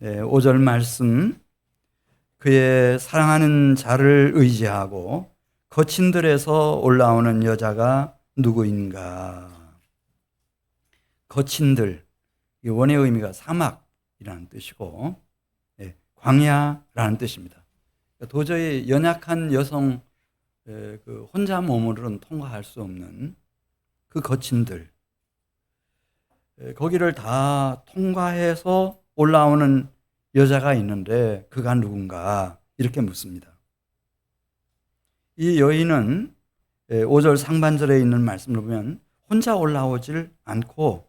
5절 말씀, 그의 사랑하는 자를 의지하고 거친 들에서 올라오는 여자가 누구인가? 거친 들, 이 원의 의미가 사막이라는 뜻이고 광야라는 뜻입니다. 도저히 연약한 여성 그 혼자 몸으로는 통과할 수 없는 그 거친 들, 거기를 다 통과해서 올라오는 여자가 있는데 그가 누군가? 이렇게 묻습니다. 이 여인은 5절 상반절에 있는 말씀을 보면 혼자 올라오질 않고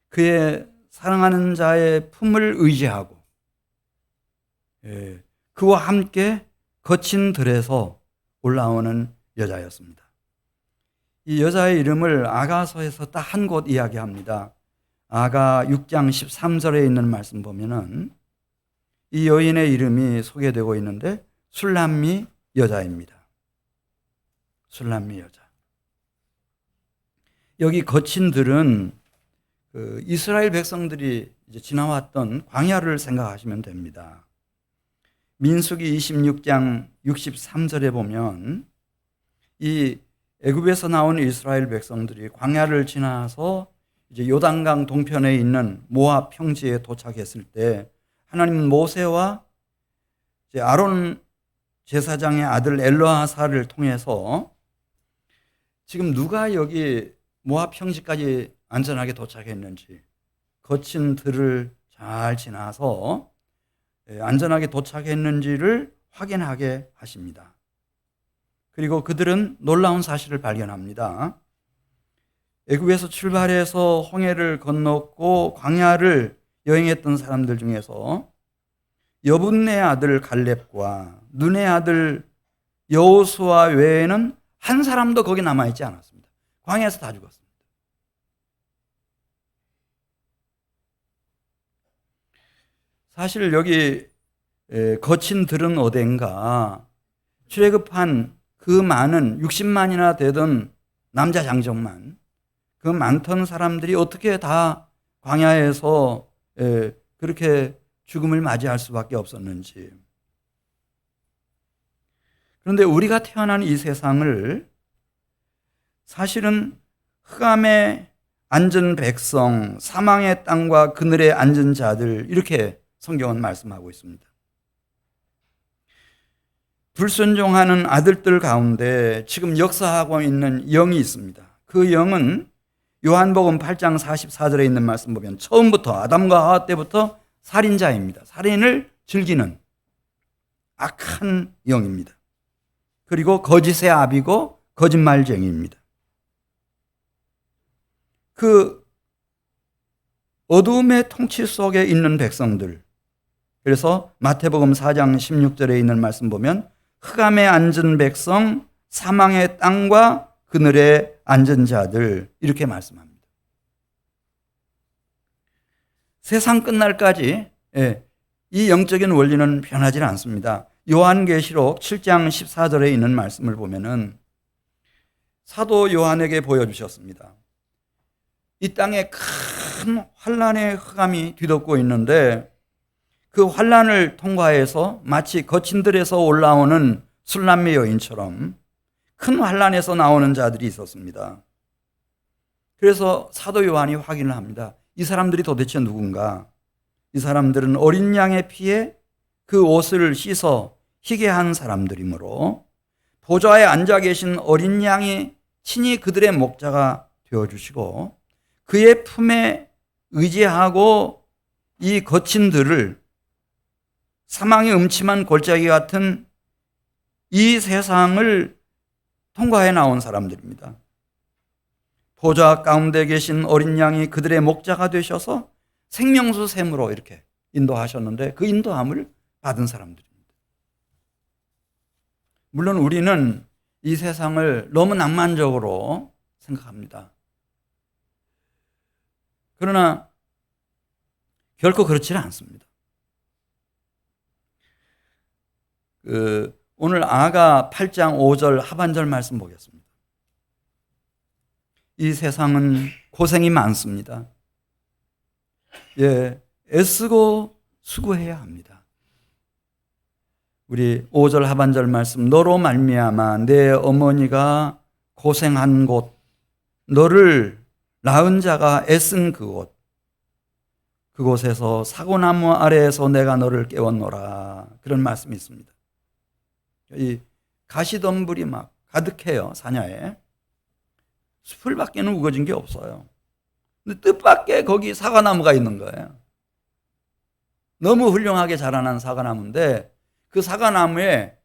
그의 사랑하는 자의 품을 의지하고 그와 함께 거친 들에서 올라오는 여자였습니다. 이 여자의 이름을 아가서에서 딱 한 곳 이야기합니다. 아가 6장 13절에 있는 말씀 보면은 이 여인의 이름이 소개되고 있는데 술람미 여자입니다. 술람미 여자. 여기 거친 들은 그 이스라엘 백성들이 이제 지나왔던 광야를 생각하시면 됩니다. 민수기 26장 63절에 보면 이 애굽에서 나온 이스라엘 백성들이 광야를 지나서 이제 요단강 동편에 있는 모압 평지에 도착했을 때 하나님은 모세와 이제 아론 제사장의 아들 엘르아사를 통해서 지금 누가 여기 모압 평지까지 안전하게 도착했는지 거친 들을 잘 지나서 안전하게 도착했는지를 확인하게 하십니다. 그리고 그들은 놀라운 사실을 발견합니다. 애굽에서 출발해서 홍해를 건넜고 광야를 여행했던 사람들 중에서 여분네 아들 갈렙과 눈의 아들 여호수아 외에는 한 사람도 거기 남아있지 않았습니다. 광야에서 다 죽었습니다. 사실 여기 거친 들은 어딘가 출애굽한 그 많은 60만이나 되던 남자 장정만 그 많던 사람들이 어떻게 다 광야에서 그렇게 죽음을 맞이할 수밖에 없었는지. 그런데 우리가 태어난 이 세상을 사실은 흑암에 앉은 백성, 사망의 땅과 그늘에 앉은 자들, 이렇게 성경은 말씀하고 있습니다. 불순종하는 아들들 가운데 지금 역사하고 있는 영이 있습니다. 그 영은 요한복음 8장 44절에 있는 말씀 보면 처음부터 아담과 하와 때부터 살인자입니다. 살인을 즐기는 악한 영입니다. 그리고 거짓의 아비고 거짓말쟁이입니다. 그 어두움의 통치 속에 있는 백성들, 그래서 마태복음 4장 16절에 있는 말씀 보면 흑암에 앉은 백성, 사망의 땅과 그늘에 앉은 자들, 이렇게 말씀합니다. 세상 끝날까지 이 영적인 원리는 변하지 않습니다. 요한계시록 7장 14절에 있는 말씀을 보면은 사도 요한에게 보여주셨습니다. 이 땅에 큰 환란의 흑암이 뒤덮고 있는데 그 환란을 통과해서 마치 거친 들에서 올라오는 술람미 여인처럼 큰 환란에서 나오는 자들이 있었습니다. 그래서 사도 요한이 확인을 합니다. 이 사람들이 도대체 누군가? 이 사람들은 어린 양의 피에 그 옷을 씻어 희게 한 사람들이므로 보좌에 앉아 계신 어린 양이 친히 그들의 목자가 되어주시고 그의 품에 의지하고 이 거친 들을 사망의 음침한 골짜기 같은 이 세상을 통과해 나온 사람들입니다. 보좌 가운데 계신 어린 양이 그들의 목자가 되셔서 생명수 샘으로 이렇게 인도하셨는데 그 인도함을 받은 사람들입니다. 물론 우리는 이 세상을 너무 낭만적으로 생각합니다. 그러나 결코 그렇지는 않습니다. 오늘 아가 8장 5절 하반절 말씀 보겠습니다. 이 세상은 고생이 많습니다. 애쓰고 수고해야 합니다. 우리 5절 하반절 말씀, 너로 말미암아 내 어머니가 고생한 곳, 너를 낳은 자가 애쓴 그곳, 그곳에서 사고나무 아래에서 내가 너를 깨웠노라. 그런 말씀이 있습니다. 이 가시덤불이 막 가득해요, 사냐에. 숲을밖에는 우거진 게 없어요. 근데 뜻밖의 거기 사과나무가 있는 거예요. 너무 훌륭하게 자라난 사과나무인데 그 사과나무에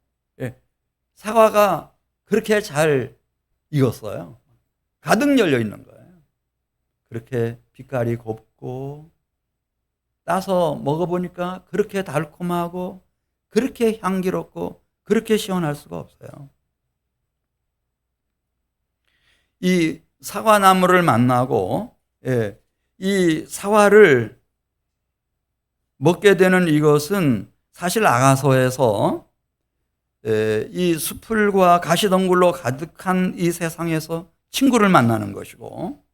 사과가 그렇게 잘 익었어요. 가득 열려 있는 거예요. 그렇게 빛깔이 곱고 따서 먹어보니까 그렇게 달콤하고 그렇게 향기롭고 그렇게 시원할 수가 없어요. 이 사과나무를 만나고 이 사과를 먹게 되는 이것은 사실 아가서에서 이 수풀과 가시덩굴로 가득한 이 세상에서 친구를 만나는 것이고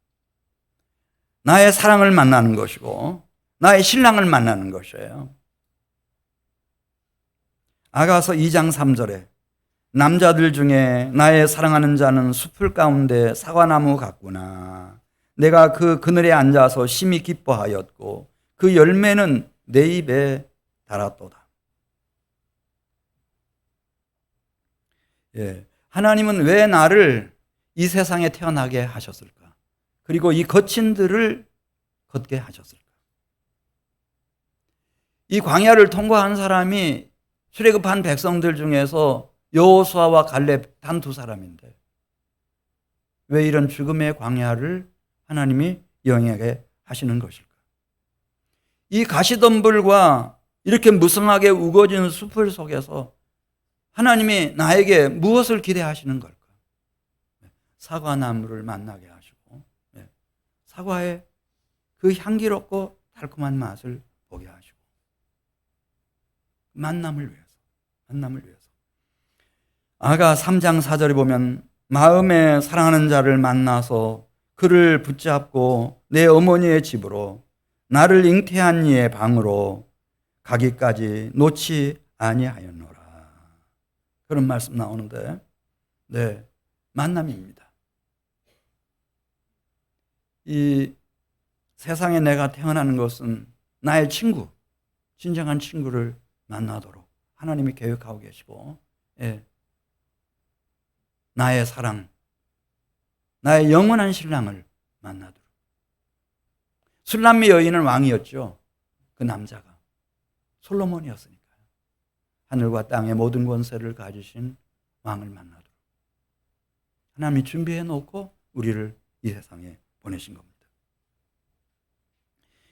나의 사랑을 만나는 것이고 나의 신랑을 만나는 것이에요. 아가서 2장 3절에 남자들 중에 나의 사랑하는 자는 수풀 가운데 사과나무 같구나. 내가 그 그늘에 앉아서 심히 기뻐하였고 그 열매는 내 입에 달았도다. 하나님은 왜 나를 이 세상에 태어나게 하셨을까? 그리고 이 거친 들을 걷게 하셨을까? 이 광야를 통과한 사람이 출애굽한 백성들 중에서 여호수아와 갈렙 단 두 사람인데 왜 이런 죽음의 광야를 하나님이 여행하게 하시는 것일까? 이 가시덤불과 이렇게 무성하게 우거진 숲을 속에서 하나님이 나에게 무엇을 기대하시는 걸까? 사과나무를 만나게 하시고 사과의 그 향기롭고 달콤한 맛을 보게 하시고 만남을 위해서 아가 3장 4절에 보면 마음에 사랑하는 자를 만나서 그를 붙잡고 내 어머니의 집으로 나를 잉태한 이의 방으로 가기까지 놓지 아니하였노라. 그런 말씀 나오는데 만남입니다. 이 세상에 내가 태어나는 것은 나의 친구, 진정한 친구를 만나도록 하나님이 계획하고 계시고 나의 사랑, 나의 영원한 신랑을 만나도록. 술람미 여인은 왕이었죠. 그 남자가 솔로몬이었으니까요. 하늘과 땅의 모든 권세를 가지신 왕을 만나도록 하나님이 준비해 놓고 우리를 이 세상에 보내신 겁니다.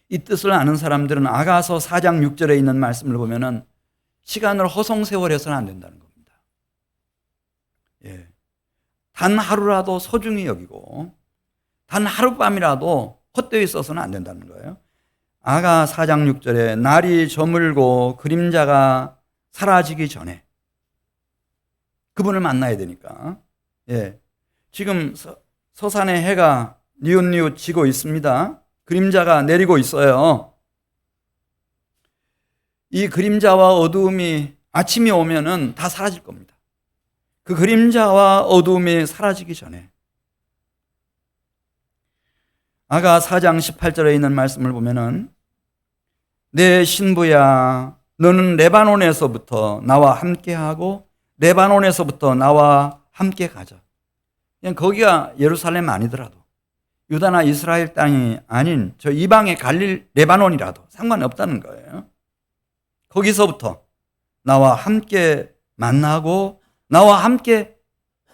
이 뜻을 아는 사람들은 아가서 4장 6절에 있는 말씀을 보면은 시간을 허송세월해서는 안 된다는 겁니다. 단 하루라도 소중히 여기고 단 하룻밤이라도 헛되이 써서는 안 된다는 거예요. 아가 4장 6절에 날이 저물고 그림자가 사라지기 전에 그분을 만나야 되니까 지금 서산의 해가 뉘웃뉘웃 지고 있습니다. 그림자가 내리고 있어요. 이 그림자와 어두움이 아침이 오면은 다 사라질 겁니다. 그 그림자와 어두움이 사라지기 전에 아가 4장 18절에 있는 말씀을 보면은 내 신부야 너는 레바논에서부터 나와 함께하고 레바논에서부터 나와 함께 가자. 그냥 거기가 예루살렘 아니더라도 유다나 이스라엘 땅이 아닌 저 이방의 갈릴 레바논이라도 상관없다는 거예요. 거기서부터 나와 함께 만나고 나와 함께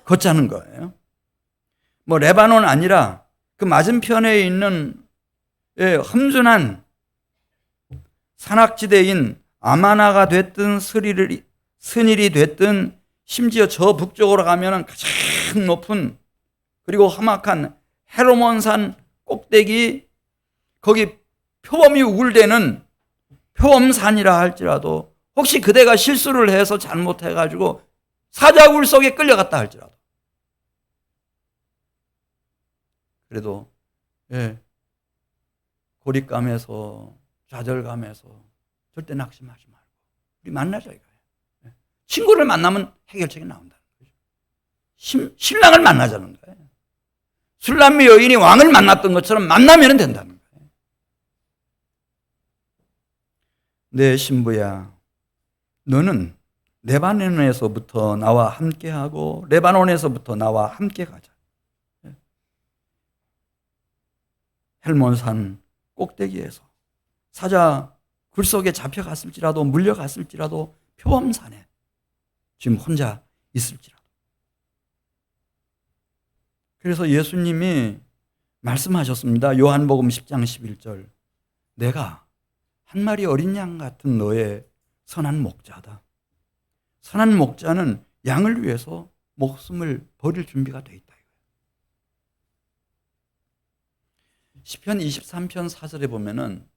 걷자는 거예요. 뭐 레바논 아니라 그 맞은편에 있는 험준한 산악지대인 아마나가 됐든 스닐이 됐든 심지어 저 북쪽으로 가면 가장 높은 그리고 험악한 헤르몬산 꼭대기 거기 표범이 우글대는 표범산이라 할지라도 혹시 그대가 실수를 해서 잘못해가지고 사자굴 속에 끌려갔다 할지라도 그래도 고립감에서 좌절감에서 절대 낙심하지 말고 우리 만나자 이거예요. 친구를 만나면 해결책이 나온다는 거죠. 신랑을 만나자는 거예요. 술람미 여인이 왕을 만났던 것처럼 만나면 된다는 거예요. 내 신부야, 너는 레바논에서부터 나와 함께하고 레바논에서부터 나와 함께 가자. 헬몬산 꼭대기에서 사자 굴 속에 잡혀갔을지라도 물려갔을지라도 표범산에 지금 혼자 있을지라도. 그래서 예수님이 말씀하셨습니다. 요한복음 10장 11절. 내가 한 마리 어린 양 같은 너의 선한 목자다. 선한 목자는 양을 위해서 목숨을 버릴 준비가 돼 있다. 시편 23편 4절에 보면은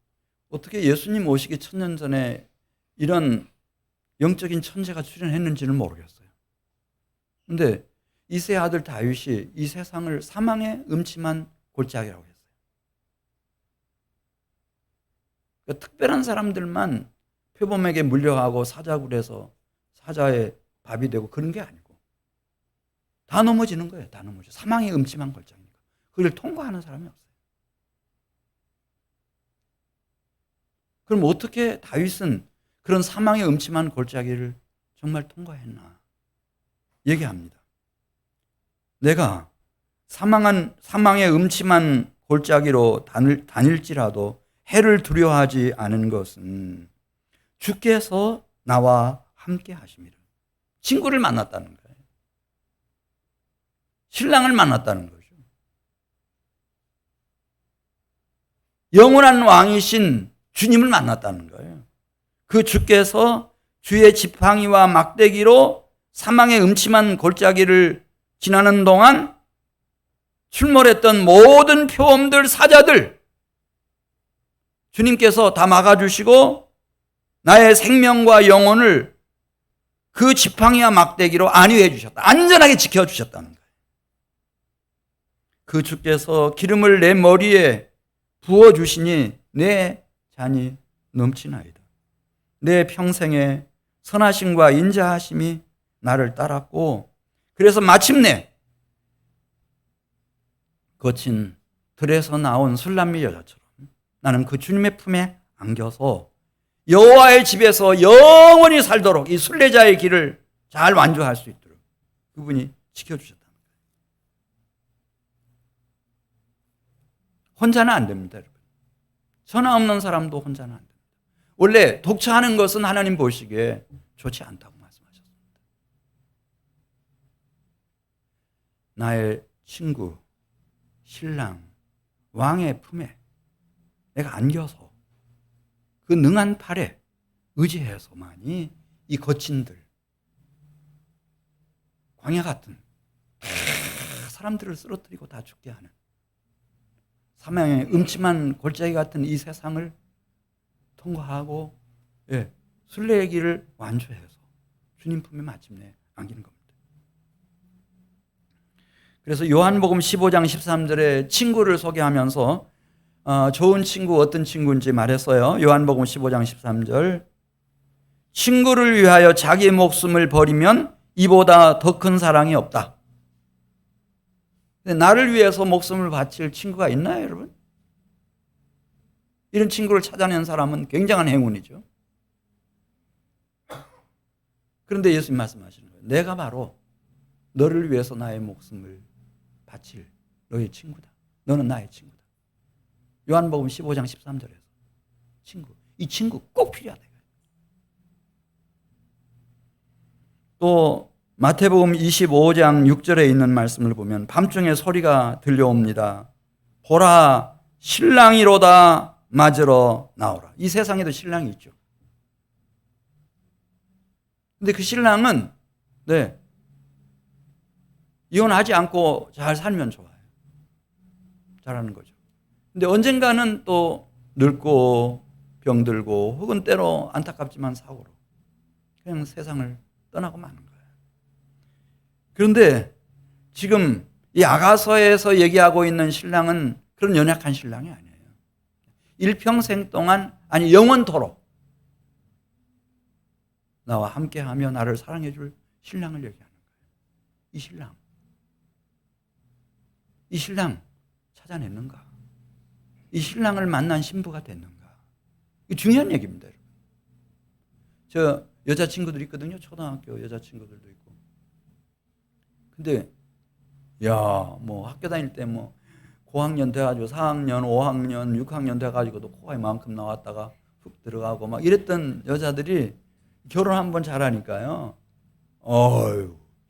어떻게 예수님 오시기 1000년 전에 이런 영적인 천재가 출현했는지는 모르겠어요. 그런데 이새의 아들 다윗이 이 세상을 사망의 음침한 골짜기라고 했어요. 그러니까 특별한 사람들만 표범에게 물려가고 사자굴에서 사자의 밥이 되고 그런 게 아니고 다 넘어지는 거예요. 다 넘어져. 사망의 음침한 골짜기니까. 그걸 통과하는 사람이 없어요. 그럼 어떻게 다윗은 그런 사망의 음침한 골짜기를 정말 통과했나? 얘기합니다. 내가 사망의 음침한 골짜기로 다닐지라도 해를 두려워하지 않은 것은 주께서 나와 함께 하심이라. 친구를 만났다는 거예요. 신랑을 만났다는 거죠. 영원한 왕이신 주님을 만났다는 거예요. 그 주께서 주의 지팡이와 막대기로 사망의 음침한 골짜기를 지나는 동안 출몰했던 모든 표범들, 사자들 주님께서 다 막아주시고 나의 생명과 영혼을 그 지팡이와 막대기로 안위해 주셨다. 안전하게 지켜주셨다는 거예요. 그 주께서 기름을 내 머리에 부어주시니 내 잔이 넘치나이다. 내 평생에 선하심과 인자하심이 나를 따랐고 그래서 마침내 거친 들에서 나온 술람미 여자처럼 나는 그 주님의 품에 안겨서 여호와의 집에서 영원히 살도록 이 순례자의 길을 잘 완주할 수 있도록 그분이 지켜주셨다는 거예요. 혼자는 안 됩니다, 여러분. 전화 없는 사람도 혼자는 안 됩니다. 원래 독처하는 것은 하나님 보시기에 좋지 않다고 말씀하셨습니다. 나의 친구, 신랑, 왕의 품에 내가 안겨서 그 능한 팔에 의지해서만이 이 거친들, 광야 같은 사람들을 쓰러뜨리고 다 죽게 하는 사망의 음침한 골짜기 같은 이 세상을 통과하고 순례의 길을 완주해서 주님 품에 마침내 안기는 겁니다. 그래서 요한복음 15장 13절에 친구를 소개하면서 좋은 친구 어떤 친구인지 말했어요. 요한복음 15장 13절 친구를 위하여 자기의 목숨을 버리면 이보다 더 큰 사랑이 없다. 나를 위해서 목숨을 바칠 친구가 있나요, 여러분? 이런 친구를 찾아낸 사람은 굉장한 행운이죠. 그런데 예수님 말씀하시는 거예요. 내가 바로 너를 위해서 나의 목숨을 바칠 너의 친구다. 너는 나의 친구다. 요한복음 15장 13절에서 친구. 이 친구 꼭 필요하다. 또 마태복음 25장 6절에 있는 말씀을 보면 밤중에 소리가 들려옵니다. 보라 신랑이로다 맞으러 나오라. 이 세상에도 신랑이 있죠. 근데 그 신랑은 이혼하지 않고 잘 살면 좋아요. 잘하는 거죠. 근데 언젠가는 또 늙고 병들고 혹은 때로 안타깝지만 사고로 그냥 세상을 떠나고 마는 거예요. 그런데 지금 이 아가서에서 얘기하고 있는 신랑은 그런 연약한 신랑이 아니에요. 일평생 동안 아니 영원토록 나와 함께하며 나를 사랑해 줄 신랑을 얘기하는 거예요. 이 신랑 찾아냈는가? 이 신랑을 만난 신부가 됐는가? 이 중요한 얘기입니다. 여러분. 저 여자친구들 있거든요. 초등학교 여자친구들도 있고. 근데 뭐 학교 다닐 때 뭐 고학년 돼가지고 4학년, 5학년, 6학년 돼가지고도 코가 이만큼 나왔다가 훅 들어가고 막 이랬던 여자들이 결혼 한번 잘하니까요.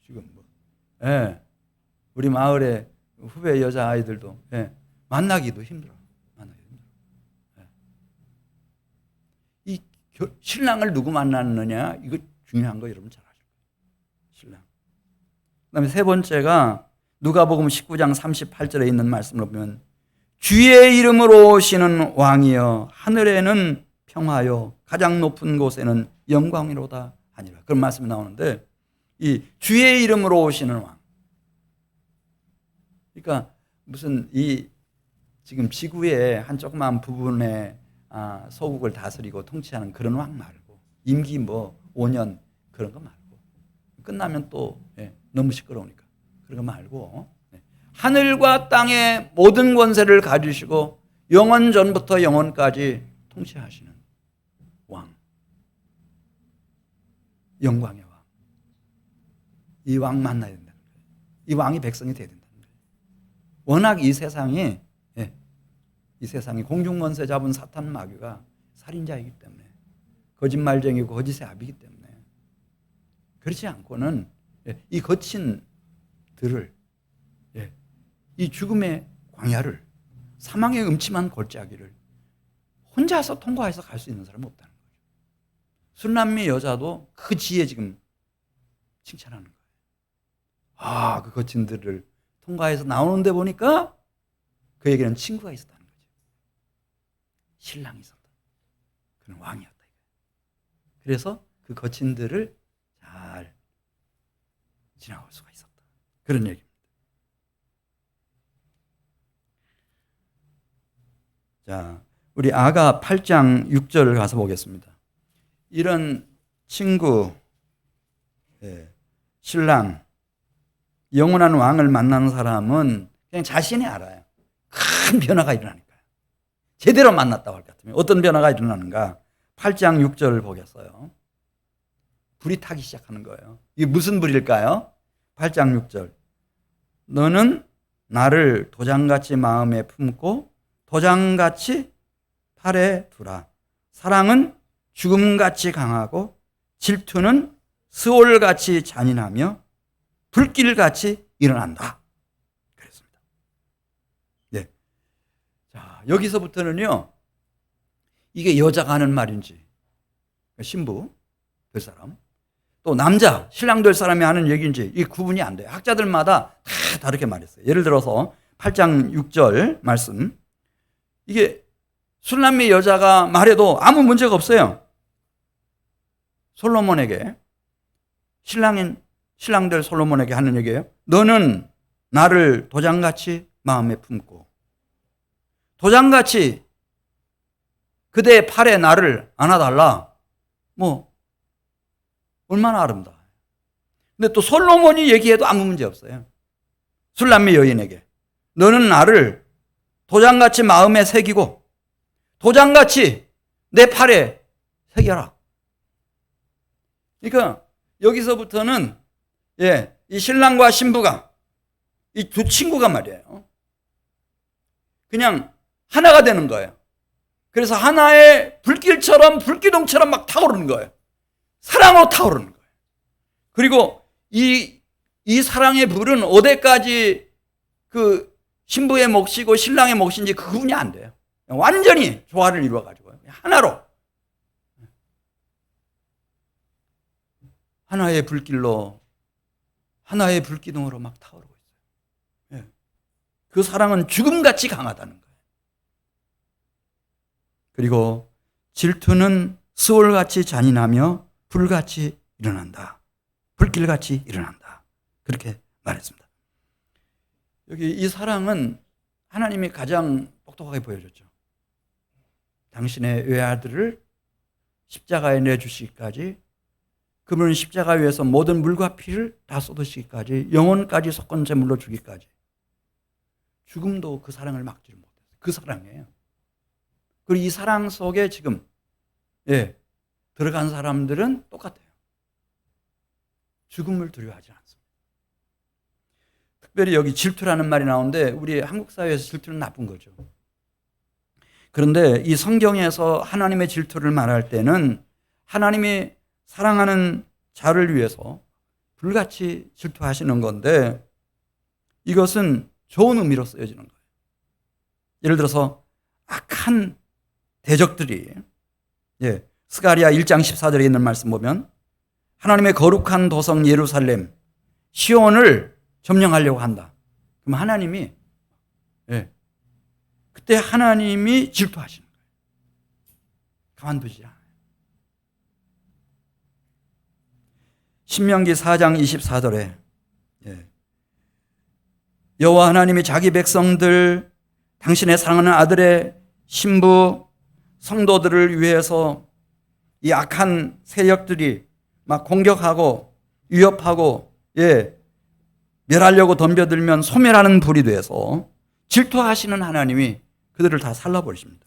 지금 우리 마을에 후배 여자 아이들도 만나기도 힘들어. 이 신랑을 누구 만났느냐 이거 중요한 거 여러분 잘 아실 거예요. 신랑. 그다음에 세 번째가 누가복음 19장 38절에 있는 말씀을 보면 주의 이름으로 오시는 왕이여 하늘에는 평화요 가장 높은 곳에는 영광이로다 하니라. 그런 말씀이 나오는데 이 주의 이름으로 오시는 왕. 그러니까 무슨 이 지금 지구의 한 조그만 부분에 소국을 다스리고 통치하는 그런 왕 말고 임기 5년 그런 거 말고 끝나면 또 너무 시끄러우니까 그런 거 말고 하늘과 땅의 모든 권세를 가지시고 영원 전부터 영원까지 통치하시는 왕, 영광의 왕. 이 왕 만나야 된다는 거예요. 이 왕이 백성이 돼야 된다는 거예요. 워낙 이 세상이 공중권세 잡은 사탄 마귀가 살인자이기 때문에 거짓말쟁이고 거짓의 아비이기 때문에 그렇지 않고는 이 거친 들을 이 죽음의 광야를 사망의 음침한 골짜기를 혼자서 통과해서 갈 수 있는 사람은 없다는 거죠. 술남미 여자도 그 지혜 지금 칭찬하는 거예요. 그 거친 들을 통과해서 나오는데 보니까 그에게는 친구가 있었다는 거죠. 신랑이 있었다. 그는 왕이었다. 그래서 그 거친 들을 잘 지나갈 수가 있었다. 그런 얘기입니다. 자, 우리 아가 8장 6절을 가서 보겠습니다. 이런 친구, 신랑, 영원한 왕을 만나는 사람은 그냥 자신이 알아요. 큰 변화가 일어나니까요. 제대로 만났다고 할 것 같으면 어떤 변화가 일어나는가? 8장 6절을 보겠어요. 불이 타기 시작하는 거예요. 이게 무슨 불일까요? 8장 6절. 너는 나를 도장같이 마음에 품고 도장같이 팔에 두라. 사랑은 죽음같이 강하고 질투는 스올같이 잔인하며 불길같이 일어난다. 그랬습니다. 자, 여기서부터는요, 이게 여자가 하는 말인지, 신부 될 사람, 또 남자, 신랑 될 사람이 하는 얘기인지 이 구분이 안 돼요. 학자들마다 다 다르게 말했어요. 예를 들어서 8장 6절 말씀. 이게 술남미 여자가 말해도 아무 문제가 없어요. 솔로몬에게, 신랑 될 솔로몬에게 하는 얘기예요. 너는 나를 도장같이 마음에 품고 도장같이 그대의 팔에 나를 안아달라. 얼마나 아름다워요. 근데 또 솔로몬이 얘기해도 아무 문제 없어요. 술남미 여인에게 너는 나를 도장같이 마음에 새기고 도장같이 내 팔에 새겨라. 그러니까 여기서부터는 이 신랑과 신부가 이 두 친구가 말이에요. 그냥 하나가 되는 거예요. 그래서 하나의 불길처럼 불기둥처럼 막 타오르는 거예요. 사랑으로 타오르는 거예요. 그리고 이 사랑의 불은 어디까지 그 신부의 몫이고 신랑의 몫인지 그 구분이 안 돼요. 완전히 조화를 이루어가지고 하나로 하나의 불길로 하나의 불기둥으로 막 타오르고 있어요. 그 사랑은 죽음같이 강하다는 거예요. 그리고 질투는 스올같이 잔인하며 불같이 일어난다. 불길같이 일어난다. 그렇게 말했습니다. 여기 이 사랑은 하나님이 가장 똑똑하게 보여줬죠. 당신의 외아들을 십자가에 내주시기까지 그분은 십자가 위에서 모든 물과 피를 다 쏟으시기까지, 영혼까지 속건 제물로 주기까지, 죽음도 그 사랑을 막지를 못했어요. 그 사랑이에요. 그리고 이 사랑 속에 지금 들어간 사람들은 똑같아요. 죽음을 두려워하지 않습니다. 특별히 여기 질투라는 말이 나오는데 우리 한국 사회에서 질투는 나쁜 거죠. 그런데 이 성경에서 하나님의 질투를 말할 때는 하나님이 사랑하는 자를 위해서 불같이 질투하시는 건데, 이것은 좋은 의미로 쓰여지는 거예요. 예를 들어서 악한 대적들이, 스가랴 1장 14절에 있는 말씀 보면 하나님의 거룩한 도성 예루살렘 시온을 점령하려고 한다. 그럼 하나님이 그때 하나님이 질투하시는 거예요. 가만두지 않아요. 신명기 4장 24절에 여호와 하나님이 자기 백성들, 당신의 사랑하는 아들의 신부 성도들을 위해서 이 악한 세력들이 막 공격하고 위협하고 멸하려고 덤벼들면 소멸하는 불이 돼서 질투하시는 하나님이 그들을 다 살라버리십니다.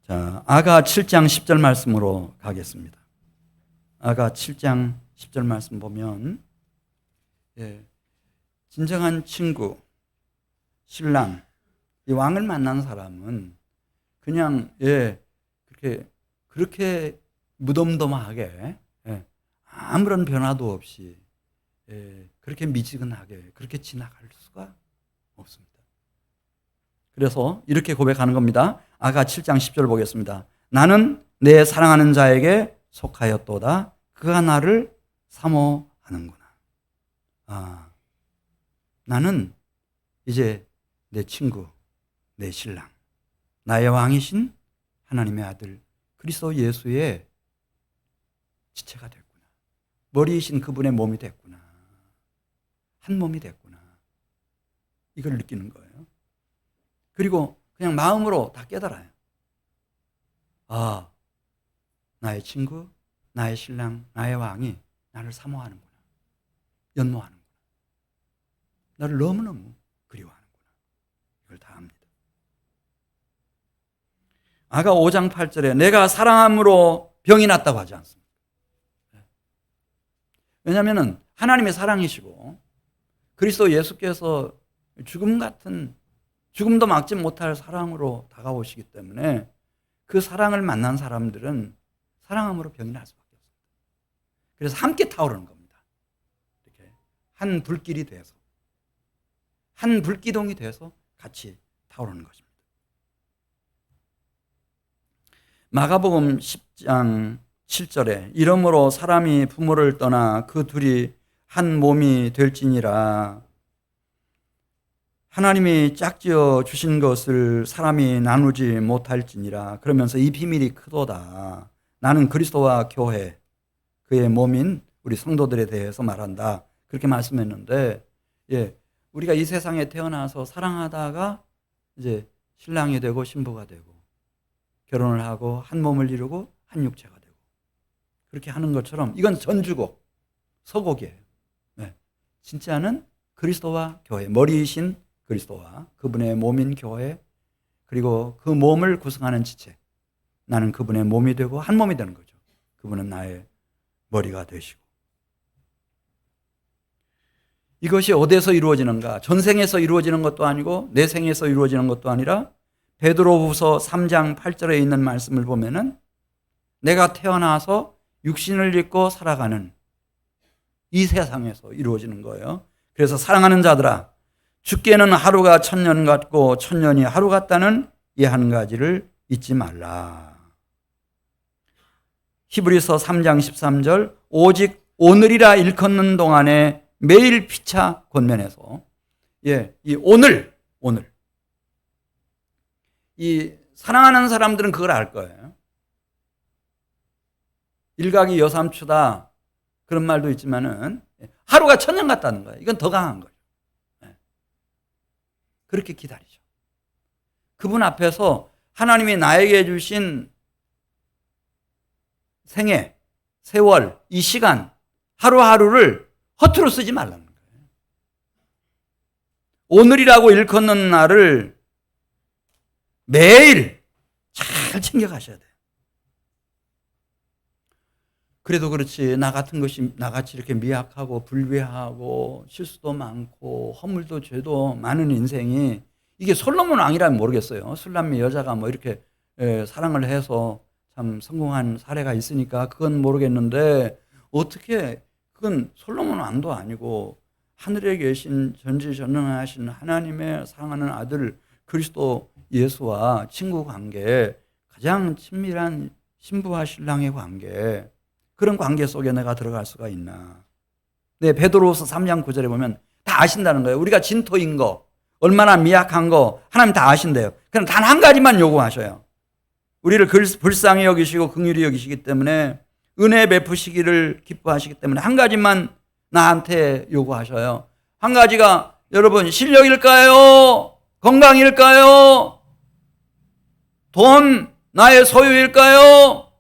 자, 아가 7장 10절 말씀으로 가겠습니다. 아가 7장 10절 말씀 보면 진정한 친구, 신랑, 이 왕을 만난 사람은 그냥 그렇게 무덤덤하게 아무런 변화도 없이 그렇게 미지근하게 그렇게 지나갈 수가 없습니다. 그래서 이렇게 고백하는 겁니다. 아가 7장 10절 보겠습니다. 나는 내 사랑하는 자에게 속하였도다. 그가 나를 사모하는구나. 나는 이제 내 친구, 내 신랑, 나의 왕이신 하나님의 아들 그리스도 예수의 지체가 됐구나. 머리이신 그분의 몸이 됐구나. 한 몸이 됐구나. 이걸 느끼는 거예요. 그리고 그냥 마음으로 다 깨달아요. 나의 친구, 나의 신랑, 나의 왕이 나를 사모하는구나. 연모하는구나. 나를 너무너무 그리워하는구나. 이걸 다 압니다. 아가 5장 8절에 내가 사랑함으로 병이 났다고 하지 않습니다. 왜냐하면 하나님의 사랑이시고 그리스도 예수께서 죽음도 막지 못할 사랑으로 다가오시기 때문에 그 사랑을 만난 사람들은 사랑함으로 병이 날 수밖에 없습니다. 그래서 함께 타오르는 겁니다. 이렇게 한 불길이 돼서, 한 불기둥이 돼서 같이 타오르는 것입니다. 마가복음 10장 7절에 이러므로 사람이 부모를 떠나 그 둘이 한 몸이 될지니라. 하나님이 짝지어 주신 것을 사람이 나누지 못할지니라. 그러면서 이 비밀이 크도다. 나는 그리스도와 교회, 그의 몸인 우리 성도들에 대해서 말한다. 그렇게 말씀했는데, 우리가 이 세상에 태어나서 사랑하다가 이제 신랑이 되고 신부가 되고 결혼을 하고 한 몸을 이루고 한 육체가 되고 그렇게 하는 것처럼 이건 전주곡, 서곡이에요. 진짜는 그리스도와 교회, 머리이신 그리스도와 그분의 몸인 교회, 그리고 그 몸을 구성하는 지체, 나는 그분의 몸이 되고 한 몸이 되는 거죠. 그분은 나의 머리가 되시고. 이것이 어디서 이루어지는가? 전생에서 이루어지는 것도 아니고 내 생에서 이루어지는 것도 아니라 베드로후서 3장 8절에 있는 말씀을 보면은 내가 태어나서 육신을 입고 살아가는 이 세상에서 이루어지는 거예요. 그래서 사랑하는 자들아, 죽게는 하루가 천년 같고 천년이 하루 같다는 이 한 가지를 잊지 말라. 히브리서 3장 13절 오직 오늘이라 일컫는 동안에 매일 피차 권면해서 이 오늘 이 사랑하는 사람들은 그걸 알 거예요. 일각이 여삼추다 그런 말도 있지만은 하루가 천년 같다는 거예요. 이건 더 강한 거예요. 그렇게 기다리죠. 그분 앞에서 하나님이 나에게 주신 생애, 세월, 이 시간 하루하루를 허투루 쓰지 말라는 거예요. 오늘이라고 일컫는 날을 매일 잘 챙겨가셔야 돼요. 그래도 그렇지 나같이 이렇게 미약하고 불의하고 실수도 많고 허물도 죄도 많은 인생이 이게 솔로몬 왕이라면 모르겠어요. 술람미 여자가 뭐 이렇게 사랑을 해서 참 성공한 사례가 있으니까 그건 모르겠는데 어떻게 그건 솔로몬 왕도 아니고 하늘에 계신 전지전능하신 하나님의 사랑하는 아들 그리스도 예수와 친구 관계, 가장 친밀한 신부와 신랑의 관계, 그런 관계 속에 내가 들어갈 수가 있나. 네, 베드로후서 3장 9절에 보면 다 아신다는 거예요. 우리가 진토인 거, 얼마나 미약한 거 하나님 다 아신대요. 그럼 단 한 가지만 요구하셔요. 우리를 불쌍히 여기시고 긍휼히 여기시기 때문에 은혜 베푸시기를 기뻐하시기 때문에 한 가지만 나한테 요구하셔요. 한 가지가 여러분 실력일까요? 건강일까요? 돈, 나의 소유일까요?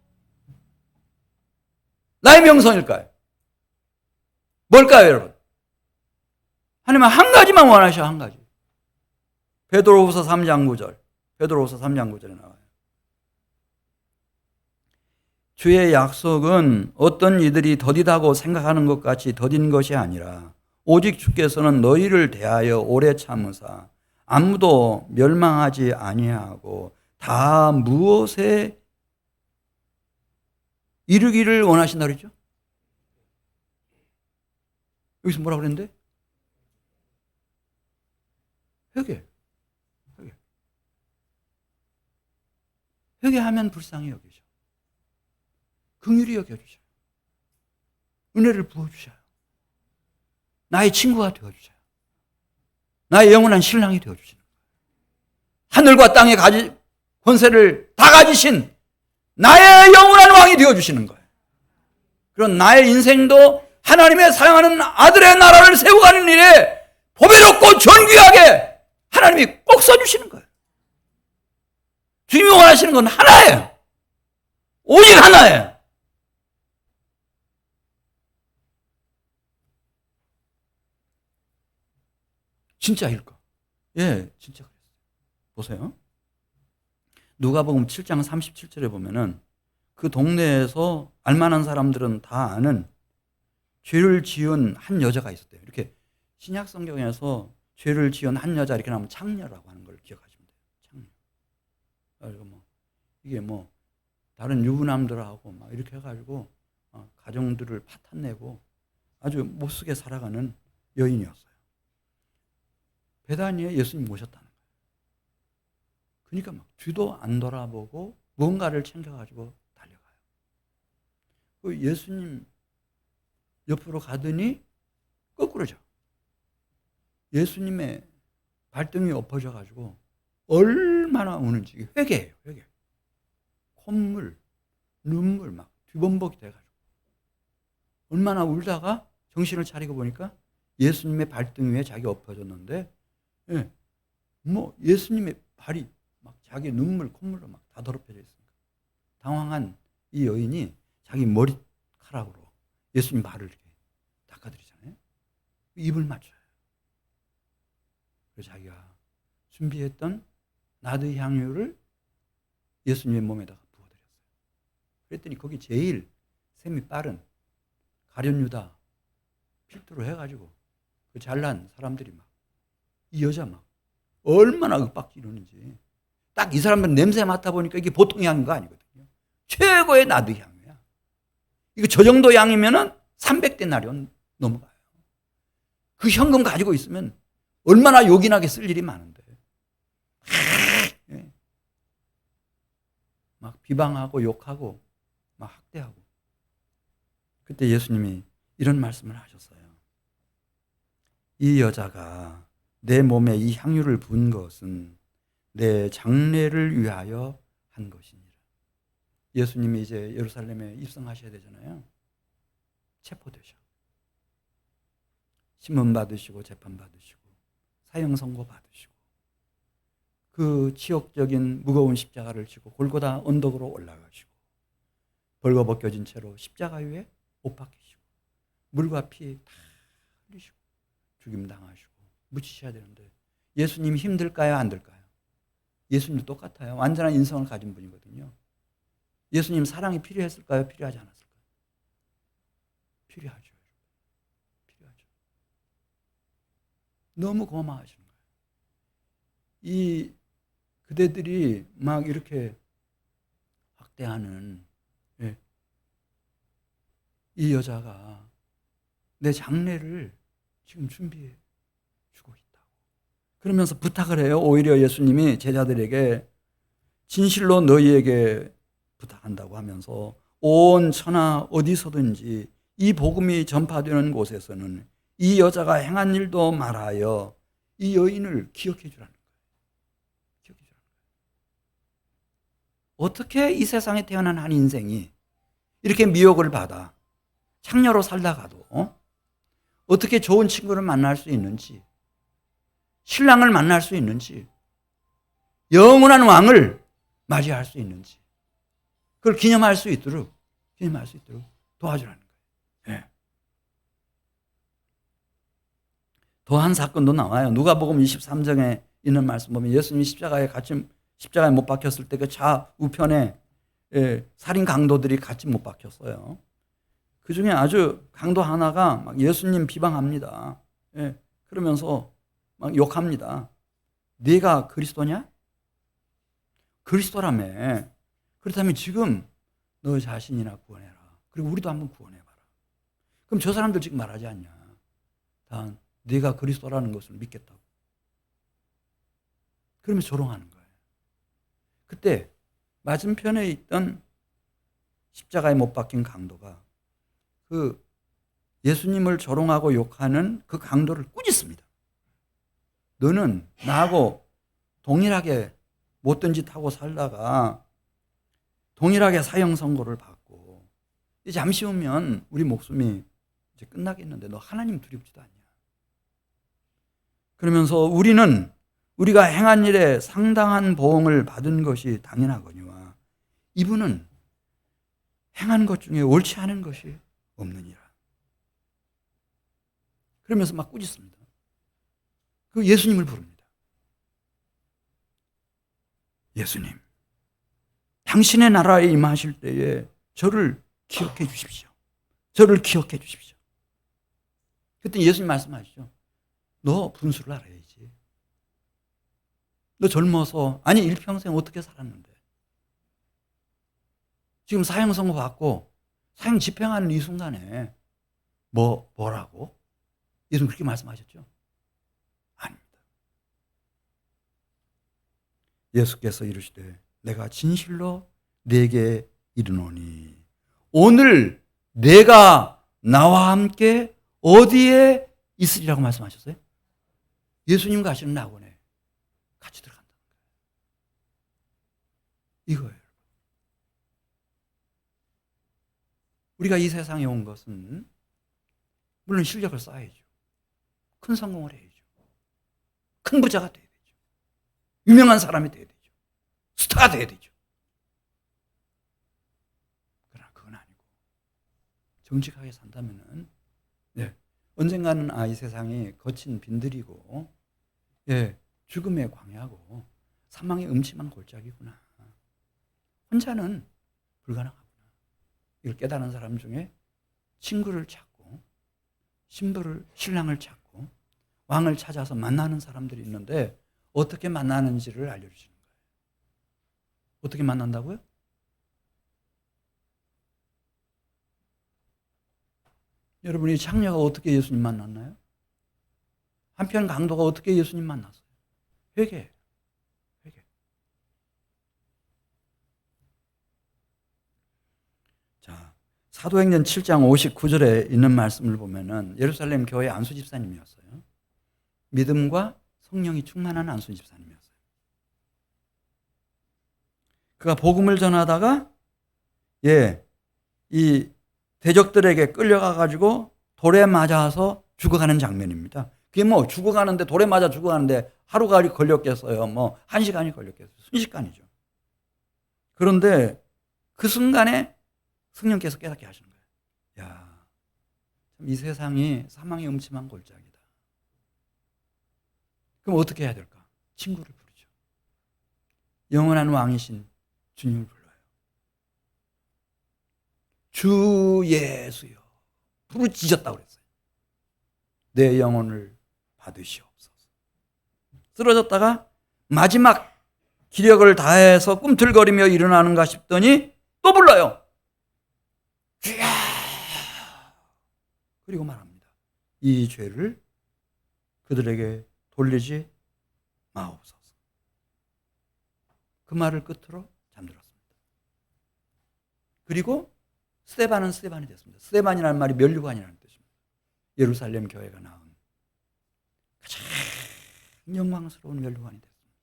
나의 명성일까요? 뭘까요, 여러분? 하나님은 한 가지만 원하셔, 한 가지. 베드로후서 3장 9절. 베드로후서 3장 9절에 나와요. 주의 약속은 어떤 이들이 더디다고 생각하는 것 같이 더딘 것이 아니라 오직 주께서는 너희를 대하여 오래 참으사 아무도 멸망하지 아니하고 다 무엇에 이르기를 원하신다 그랬죠? 여기서 뭐라고 그랬는데? 회개. 회개하면 불쌍히 여기죠. 긍휼히 여겨주셔요. 은혜를 부어주셔요. 나의 친구가 되어주셔요. 나의 영원한 신랑이 되어주시는 거예요. 하늘과 땅의 권세를 다 가지신 나의 영원한 왕이 되어주시는 거예요. 그런 나의 인생도 하나님의 사랑하는 아들의 나라를 세워가는 일에 보배롭고 존귀하게 하나님이 꼭 써주시는 거예요. 주님이 원하시는 건 하나예요. 오직 하나예요. 진짜일까? 예, 진짜 그랬어요. 보세요. 누가복음 7장 37절에 보면은 그 동네에서 알만한 사람들은 다 아는 죄를 지은 한 여자가 있었대요. 이렇게 신약 성경에서 죄를 지은 한 여자 이렇게 나오면 창녀라고 하는 걸 기억하시면 돼요. 창녀. 그리고 이게 다른 유부남들하고 막 이렇게 해가지고 가정들을 파탄내고 아주 못쓰게 살아가는 여인이었어요. 베다니에 예수님 모셨다는 거예요. 그러니까 뒤도 안 돌아보고 무언가를 챙겨가지고 달려가요. 그 예수님 옆으로 가더니 거꾸로죠. 예수님의 발등이 엎어져가지고 얼마나 우는지 회개해요. 회개. 콧물, 눈물 막 뒤범벅이 돼가지고 얼마나 울다가 정신을 차리고 보니까 예수님의 발등 위에 자기 엎어졌는데 예수님의 발이 막 자기 눈물, 콧물로 막 다 더럽혀져 있으니까 당황한 이 여인이 자기 머리카락으로 예수님 발을 이렇게 닦아드리잖아요. 입을 맞춰요. 그래서 자기가 준비했던 나드 향유를 예수님의 몸에다가 부어드렸어요. 그랬더니 거기 제일 셈이 빠른 가룟유다 필두로 해가지고 그 잘난 사람들이 이 여자 얼마나 윽박지르는지 딱 이 사람들 냄새 맡아보니까 이게 보통 향인 거 아니거든요. 최고의 나드 향이야. 이거 저 정도 향이면은 300데나리온 넘어가요. 그 현금 가지고 있으면 얼마나 요긴하게 쓸 일이 많은데. 막 비방하고 욕하고 막 학대하고. 그때 예수님이 이런 말씀을 하셨어요. 이 여자가 내 몸에 이 향유를 부은 것은 내 장례를 위하여 한 것이니라. 예수님이 이제 예루살렘에 입성하셔야 되잖아요. 체포되셔. 신문 받으시고 재판 받으시고 사형 선고 받으시고 그 치욕적인 무거운 십자가를 지고 골고다 언덕으로 올라가시고 벌거벗겨진 채로 십자가 위에 못 박히시고 물과 피 다 흘리시고 죽임당하시고 묻히셔야 되는데 예수님 힘들까요? 안 들까요? 예수님 똑같아요. 완전한 인성을 가진 분이거든요. 예수님 사랑이 필요했을까요? 필요하지 않았을까요? 필요하죠. 필요하죠. 너무 고마워하시는 거예요. 이 그대들이 막 이렇게 학대하는 이 여자가 내 장례를 지금 준비해 주고 있다고. 그러면서 부탁을 해요. 오히려 예수님이 제자들에게 진실로 너희에게 부탁한다고 하면서 온 천하 어디서든지 이 복음이 전파되는 곳에서는 이 여자가 행한 일도 말하여 이 여인을 기억해 주라는 거예요. 기억해 주라는 거예요. 어떻게 이 세상에 태어난 한 인생이 이렇게 미혹을 받아 창녀로 살다가도 어떻게 좋은 친구를 만날 수 있는지, 신랑을 만날 수 있는지, 영원한 왕을 맞이할 수 있는지, 그걸 기념할 수 있도록 도와주라는 거예요. 네. 더 한 사건도 나와요. 누가복음 23장에 있는 말씀 보면 예수님이 십자가에 못 박혔을 때 그 좌우편에 살인 강도들이 같이 못 박혔어요. 그 중에 아주 강도 하나가 막 예수님 비방합니다. 그러면서 막 욕합니다. 네가 그리스도냐? 그리스도라며. 그렇다면 지금 너 자신이나 구원해라. 그리고 우리도 한번 구원해봐라. 그럼 저 사람들 지금 말하지 않냐? 다 네가 그리스도라는 것을 믿겠다고. 그러면서 조롱하는 거예요. 그때 맞은편에 있던 십자가에 못 박힌 강도가 그 예수님을 조롱하고 욕하는 그 강도를 꾸짖습니다. 너는 나하고 동일하게 못된 짓 하고 살다가 동일하게 사형 선고를 받고 잠시 후면 우리 목숨이 이제 끝나겠는데 너 하나님 두렵지도 않냐. 그러면서 우리는 우리가 행한 일에 상당한 보응을 받은 것이 당연하거니와 이분은 행한 것 중에 옳지 않은 것이 없느니라. 그러면서 막 꾸짖습니다. 그 예수님을 부릅니다. 예수님, 당신의 나라에 임하실 때에 저를 기억해 주십시오. 저를 기억해 주십시오. 그때 예수님 말씀하시죠. 너 분수를 알아야지. 너 젊어서 아니 일평생 어떻게 살았는데 지금 사형 선고 받고 사형 집행하는 이 순간에 뭐라고? 예수님 그렇게 말씀하셨죠? 아닙니다. 예수께서 이르시되 내가 진실로 네게 이르노니 오늘 내가 나와 함께 어디에 있으리라고 말씀하셨어요? 예수님 가시는 낙원에 같이 들어간다는 거예요. 이거예요. 우리가 이 세상에 온 것은 물론 실력을 쌓아야죠. 큰 성공을 해야죠. 큰 부자가 돼야 되죠. 유명한 사람이 돼야 되죠. 스타가 돼야 되죠. 그러나 그건 아니고 정직하게 산다면은 언젠가는 이 세상이 거친 빈들이고 죽음의 광야고 사망의 음침한 골짜기구나. 혼자는 불가능하구나. 이걸 깨달은 사람 중에 친구를 찾고 신랑을 찾고 왕을 찾아서 만나는 사람들이 있는데 어떻게 만나는지를 알려주시는 거예요. 어떻게 만난다고요? 여러분이 창녀가 어떻게 예수님 만났나요? 한편 강도가 어떻게 예수님 만났어요? 회개. 자, 사도행전 7장 59절에 있는 말씀을 보면은 예루살렘 교회 안수 집사님이었어요. 믿음과 성령이 충만한 안수 집사님이었어요. 그가 복음을 전하다가 이 대적들에게 끌려가 가지고 돌에 맞아서 죽어가는 장면입니다. 그게 뭐 죽어가는데, 돌에 맞아 죽어가는데 하루가 걸렸겠어요? 뭐 1시간이 걸렸겠어요? 순식간이죠. 그런데 그 순간에 성령께서 깨닫게 하시는 거예요. 야, 이 세상이 사망의 음침한 골짜기다. 그럼 어떻게 해야 될까? 친구를 부르죠. 영원한 왕이신 주님을 불러요. 주 예수여, 부르짖었다고 그랬어요. 내 영혼을 받으시옵소서. 쓰러졌다가 마지막 기력을 다해서 꿈틀거리며 일어나는가 싶더니 또 불러요. 주야! 그리고 말합니다. 이 죄를 그들에게 돌리지 마옵소서. 그 말을 끝으로 잠들었습니다. 그리고 스데반은 스데반이 됐습니다. 스데반이라는 말이 면류관이라는 뜻입니다. 예루살렘 교회가 낳은 가장 영광스러운 면류관이 됐습니다.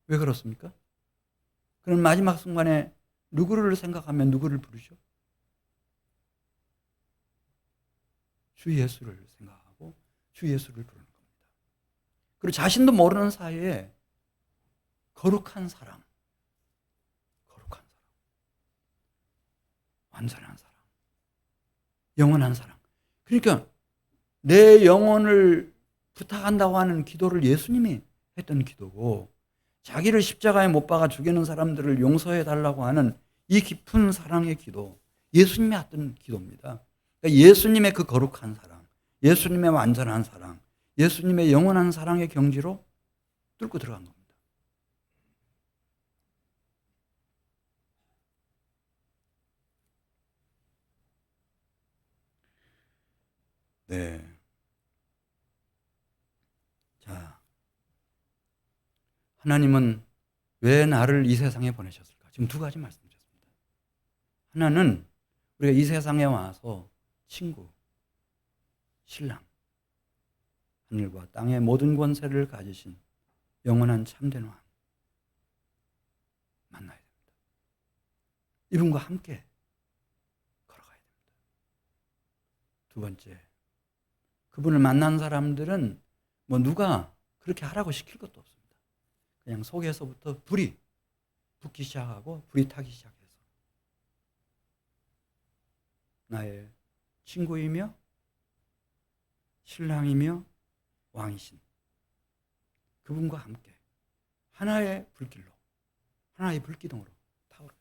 왜 그렇습니까? 그는 마지막 순간에 누구를 생각하면 누구를 부르죠? 주 예수를 생각하고 주 예수를 부르는 겁니다. 그리고 자신도 모르는 사이에 거룩한 사랑, 완전한 사랑, 영원한 사랑. 그러니까 내 영혼을 부탁한다고 하는 기도를 예수님이 했던 기도고, 자기를 십자가에 못 박아 죽이는 사람들을 용서해 달라고 하는 이 깊은 사랑의 기도, 예수님이 했던 기도입니다. 그러니까 예수님의 그 거룩한 사랑, 예수님의 완전한 사랑, 예수님의 영원한 사랑의 경지로 뚫고 들어간 겁니다. 네. 자, 하나님은 왜 나를 이 세상에 보내셨을까? 지금 두 가지 말씀드렸습니다. 하나는 우리가 이 세상에 와서 친구, 신랑, 하늘과 땅의 모든 권세를 가지신 영원한 참된 왕 만나야 됩니다. 이분과 함께 걸어가야 됩니다. 두 번째, 그분을 만난 사람들은 뭐 누가 그렇게 하라고 시킬 것도 없습니다. 그냥 속에서부터 불이 붙기 시작하고 불이 타기 시작해서 나의 친구이며 신랑이며 왕이신 그분과 함께 하나의 불길로, 하나의 불기둥으로 타오릅니다.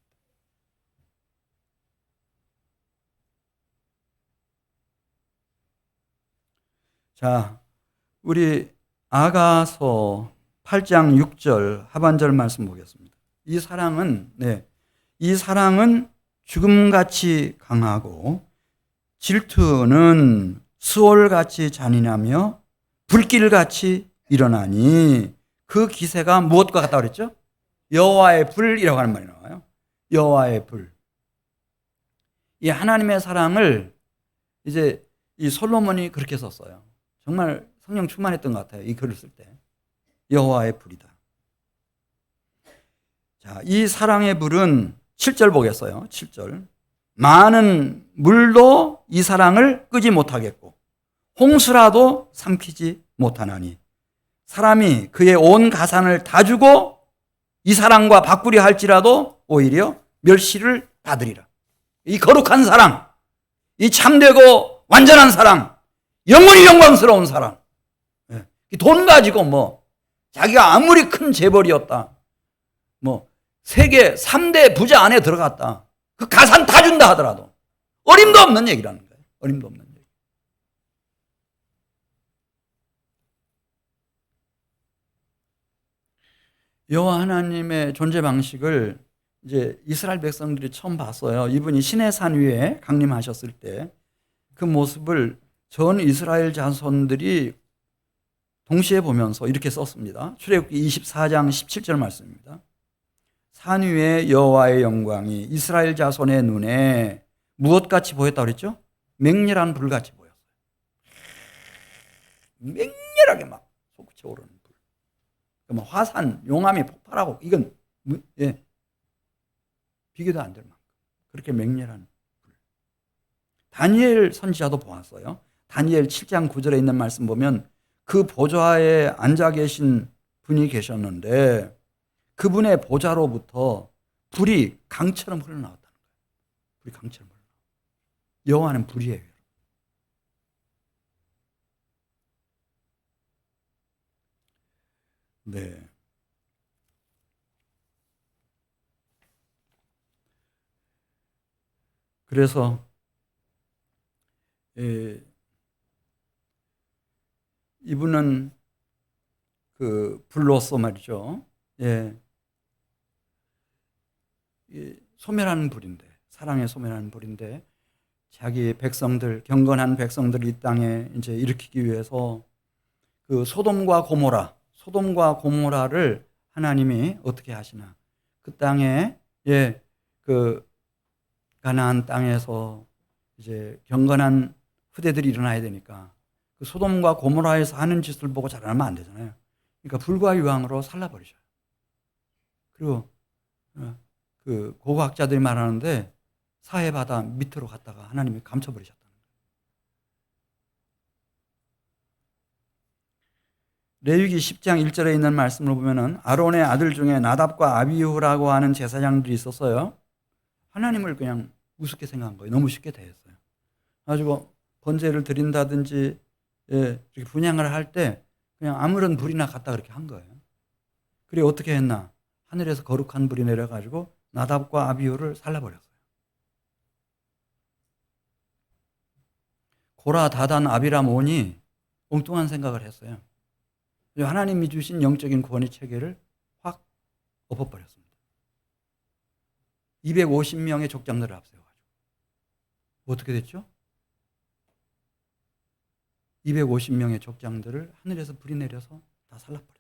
자, 우리 아가서 8장 6절 하반절 말씀 보겠습니다. 이 사랑은 죽음같이 강하고 질투는 수월같이 잔인하며 불길같이 일어나니 그 기세가 무엇과 같다고 그랬죠? 여호와의 불이라고 하는 말이 나와요. 여호와의 불. 이 하나님의 사랑을 이제 이 솔로몬이 그렇게 썼어요. 정말 성령 충만했던 것 같아요. 이 글을 쓸 때. 여호와의 불이다. 자, 이 사랑의 불은 7절 보겠어요. 7절. 많은 물도 이 사랑을 끄지 못하겠고 홍수라도 삼키지 못하나니 사람이 그의 온 가산을 다 주고 이 사랑과 바꾸려 할지라도 오히려 멸시를 받으리라. 이 거룩한 사랑, 이 참되고 완전한 사랑, 영원히 영광스러운 사랑. 돈 가지고 뭐 자기가 아무리 큰 재벌이었다, 뭐 세계 3대 부자 안에 들어갔다, 그 가산 다 준다 하더라도 어림도 없는 얘기라는 거예요. 어림도 없는 얘기. 여호와 하나님의 존재 방식을 이제 이스라엘 백성들이 처음 봤어요. 이분이 시내 산 위에 강림하셨을 때 그 모습을 전 이스라엘 자손들이 동시에 보면서 이렇게 썼습니다. 출애굽기 24장 17절 말씀입니다. 산 위에 여호와의 영광이 이스라엘 자손의 눈에 무엇같이 보였다고 그랬죠? 맹렬한 불같이 보였어요. 맹렬하게 막 솟구쳐 오르는 불. 그러면 화산, 용암이 폭발하고 이건 비교도 안 될 만큼 그렇게 맹렬한 불. 다니엘 선지자도 보았어요. 다니엘 7장 9절에 있는 말씀 보면 그 보좌에 앉아 계신 분이 계셨는데 그분의 보좌로부터 불이 강처럼 흘러나왔다는 거예요. 불이 강처럼 흘러나왔어요. 여호와는 불이에요. 네. 그래서 이분은 그 불로서 말이죠. 예. 소멸하는 불인데, 사랑의 소멸하는 불인데, 자기 백성들, 경건한 백성들 이 땅에 이제 일으키기 위해서 그 소돔과 고모라를 하나님이 어떻게 하시나? 그 땅에, 예, 그 가나안 땅에서 이제 경건한 후대들이 일어나야 되니까 그 소돔과 고모라에서 하는 짓을 보고 자라면 안 되잖아요. 그러니까 불과 유황으로 살라버리셔요. 그리고 그 고고학자들이 말하는데 사해바다 밑으로 갔다가 하나님이 감춰버리셨다는 거예요. 레위기 10장 1절에 있는 말씀을 보면은 아론의 아들 중에 나답과 아비후라고 하는 제사장들이 있었어요. 하나님을 그냥 우습게 생각한 거예요. 너무 쉽게 대했어요. 가지고 번제를 드린다든지 이렇게 분향을 할 때 그냥 아무런 불이나 갖다 그렇게 한 거예요. 그리고 어떻게 했나? 하늘에서 거룩한 불이 내려가지고 나답과 아비후를 살라버렸어요. 고라, 다단, 아비람, 온이 엉뚱한 생각을 했어요. 하나님이 주신 영적인 구원의 체계를 확 엎어버렸습니다. 250명의 족장들을 앞세워가지고 어떻게 됐죠? 250명의 족장들을 하늘에서 불이 내려서 다 살라버렸어요.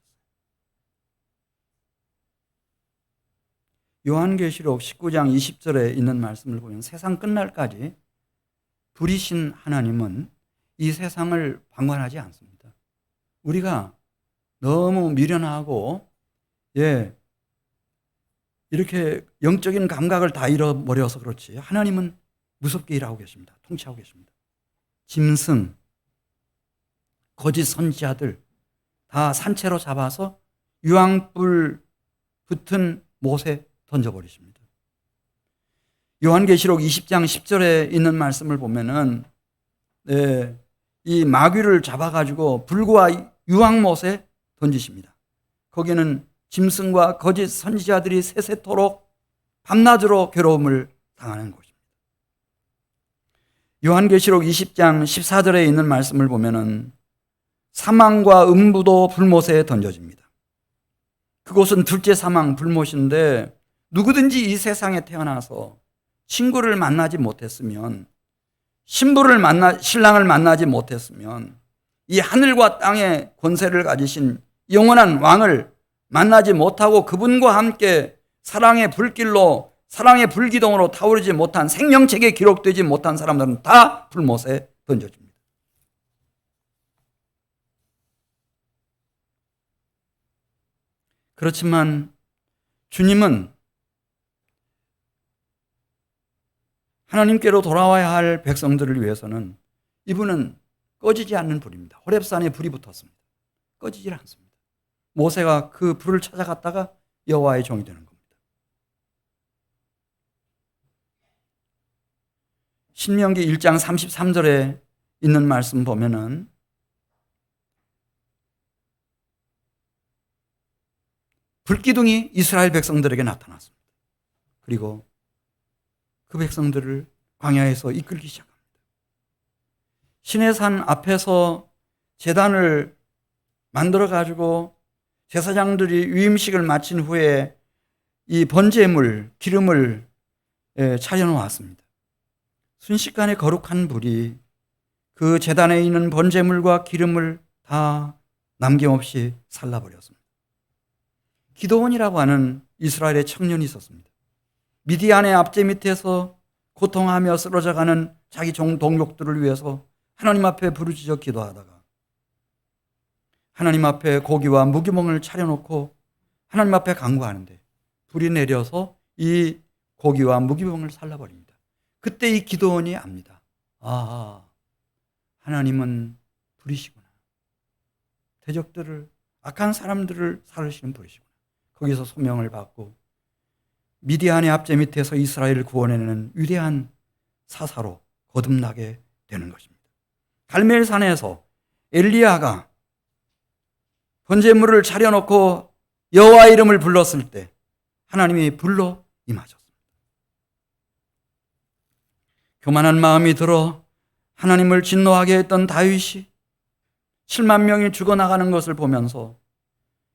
요한계시록 19장 20절에 있는 말씀을 보면 세상 끝날까지 불이신 하나님은 이 세상을 방관하지 않습니다. 우리가 너무 미련하고 이렇게 영적인 감각을 다 잃어버려서 그렇지 하나님은 무섭게 일하고 계십니다. 통치하고 계십니다. 짐승, 거짓 선지자들 다 산채로 잡아서 유황불 붙은 못에 던져버리십니다. 요한계시록 20장 10절에 있는 말씀을 보면은 이 마귀를 잡아가지고 불과 유황못에 던지십니다. 거기는 짐승과 거짓 선지자들이 세세토록 밤낮으로 괴로움을 당하는 곳입니다. 요한계시록 20장 14절에 있는 말씀을 보면은 사망과 음부도 불못에 던져집니다. 그곳은 둘째 사망 불못인데 누구든지 이 세상에 태어나서 친구를 만나지 못했으면 신랑을 만나지 못했으면 이 하늘과 땅의 권세를 가지신 영원한 왕을 만나지 못하고 그분과 함께 사랑의 불길로 사랑의 불기둥으로 타오르지 못한 생명책에 기록되지 못한 사람들은 다 불못에 던져집니다. 그렇지만 주님은 하나님께로 돌아와야 할 백성들을 위해서는 이분은 꺼지지 않는 불입니다. 호렙산에 불이 붙었습니다. 꺼지질 않습니다. 모세가 그 불을 찾아갔다가 여호와의 종이 되는 겁니다. 신명기 1장 33절에 있는 말씀 보면은 불기둥이 이스라엘 백성들에게 나타났습니다. 그리고 그 백성들을 광야에서 이끌기 시작합니다. 시내산 앞에서 제단을 만들어가지고 제사장들이 위임식을 마친 후에 이 번제물, 기름을 차려놓았습니다. 순식간에 거룩한 불이 그 제단에 있는 번제물과 기름을 다 남김없이 살라버렸습니다. 기드온이라고 하는 이스라엘의 청년이 있었습니다. 미디안의 앞제 밑에서 고통하며 쓰러져가는 자기 동족들을 위해서 하나님 앞에 부르짖어 기도하다가 하나님 앞에 고기와 무기몽을 차려놓고 하나님 앞에 간구하는데 불이 내려서 이 고기와 무기몽을 살라버립니다. 그때 이 기드온이 압니다. 아, 하나님은 불이시구나. 대적들을, 악한 사람들을 살으시는 분이시구나. 거기서 소명을 받고 미디안의 압제 밑에서 이스라엘을 구원해내는 위대한 사사로 거듭나게 되는 것입니다. 갈멜산에서 엘리야가 번제물을 차려놓고 여호와 이름을 불렀을 때 하나님이 불로 임하셨습니다. 교만한 마음이 들어 하나님을 진노하게 했던 다윗이 7만 명이 죽어나가는 것을 보면서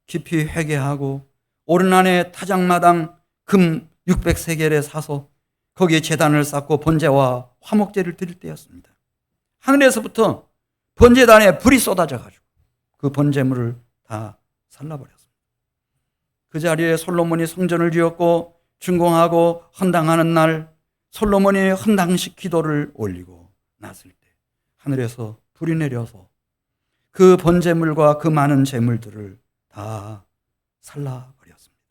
깊이 회개하고 오르난의 타작마당 금 600세겔에 사서 거기에 제단을 쌓고 번제와 화목제를 드릴 때였습니다. 하늘에서부터 번제단에 불이 쏟아져가지고 그 번제물을 다 살라버렸습니다. 그 자리에 솔로몬이 성전을 지었고 준공하고 헌당하는 날, 솔로몬이 헌당식 기도를 올리고 났을 때 하늘에서 불이 내려서 그 번제물과 그 많은 제물들을 다 살라버렸습니다.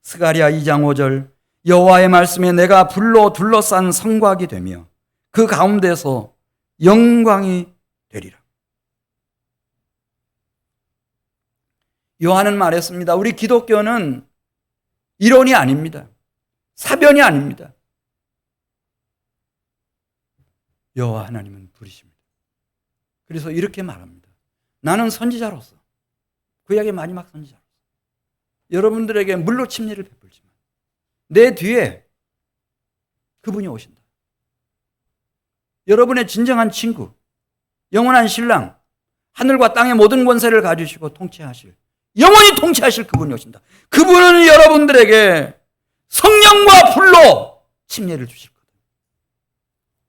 스가랴 2장 5절, 여호와의 말씀에 내가 불로 둘러싼 성곽이 되며 그 가운데서 영광이 되리라. 요한은 말했습니다. 우리 기독교는 이론이 아닙니다. 사변이 아닙니다. 여호와 하나님은 불이십니다. 그래서 이렇게 말합니다. 나는 선지자로서, 구약의 마지막 선지자로서 여러분들에게 물로 침례를 베풀지만 내 뒤에 그분이 오신다. 여러분의 진정한 친구, 영원한 신랑, 하늘과 땅의 모든 권세를 가지시고 통치하실, 영원히 통치하실 그분이 오신다. 그분은 여러분들에게 성령과 불로 침례를 주실 거다.